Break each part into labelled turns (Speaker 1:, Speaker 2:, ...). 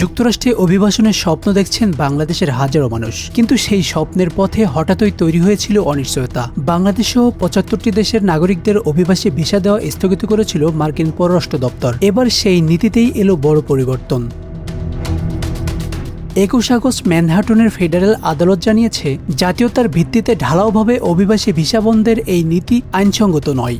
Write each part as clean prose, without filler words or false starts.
Speaker 1: যুক্তরাষ্ট্রে অভিবাসনের স্বপ্ন দেখছেন বাংলাদেশের হাজারো মানুষ, কিন্তু সেই স্বপ্নের পথে হঠাৎই তৈরি হয়েছিল অনিশ্চয়তা। বাংলাদেশসহ ৭৫টি দেশের নাগরিকদের অভিবাসী ভিসা দেওয়া স্থগিত করেছিল মার্কিন পররাষ্ট্র দপ্তর। এবার সেই নীতিতেই এলো বড় পরিবর্তন। ২১ আগস্ট ম্যানহাটনের ফেডারেল আদালত জানিয়েছে, জাতীয়তার ভিত্তিতে ঢালাওভাবে অভিবাসী ভিসা বন্ধের এই নীতি আইনসঙ্গত নয়।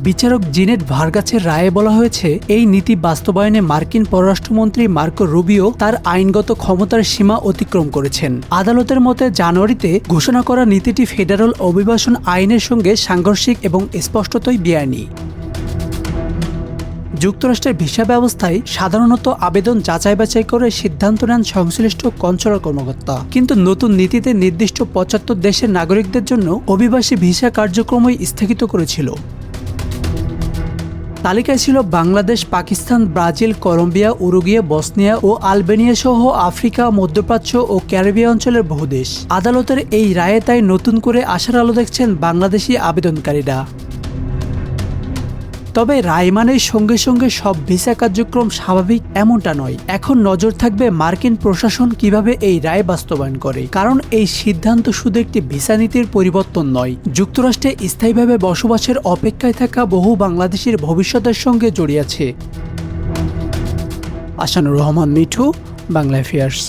Speaker 1: বিচারক জিনেট ভার্গাসের রায়ে বলা হয়েছে, এই নীতি বাস্তবায়নে মার্কিন পররাষ্ট্রমন্ত্রী মার্কো রুবিও তার আইনগত ক্ষমতার সীমা অতিক্রম করেছেন। আদালতের মতে জানুয়ারিতে ঘোষণা করা নীতিটি ফেডারেল অভিবাসন আইনের সঙ্গে সাংঘর্ষিক এবং স্পষ্টতই বেআইনি। যুক্তরাষ্ট্রের ভিসা ব্যবস্থায় সাধারণত আবেদন যাচাই বাছাই করে সিদ্ধান্ত নেন সংশ্লিষ্ট কনস্যুলার কর্মকর্তা, কিন্তু নতুন নীতিতে নির্দিষ্ট ৭৫ দেশের নাগরিকদের জন্য অভিবাসী ভিসা কার্যক্রমই স্থগিত করেছিল। তালিকায় ছিল Bangladesh, Pakistan, Brazil, Colombia, Uruguay, Bosnia ও আলবেনিয়া সহ আফ্রিকা, মধ্যপ্রাচ্য ও ক্যারিবীয় অঞ্চলের বহু দেশ। আদালতের এই রায়ে তাই নতুন করে আশার আলো দেখছেন বাংলাদেশি আবেদনকারীরা। তবে রায় মানের সঙ্গে সঙ্গে সব ভিসা কার্যক্রম স্বাভাবিক এমনটা নয়। এখন নজর থাকবে মার্কিন প্রশাসন কিভাবে এই রায় বাস্তবায়ন করে, কারণ এই সিদ্ধান্ত শুধু একটি ভিসা নীতির পরিবর্তন নয়, যুক্তরাষ্ট্রে স্থায়ীভাবে বসবাসের অপেক্ষায় থাকা বহু বাংলাদেশির ভবিষ্যতের সঙ্গে জড়িয়ে আছে। আসানুর রহমান মিঠু, বাংলা অ্যাফেয়ার্স।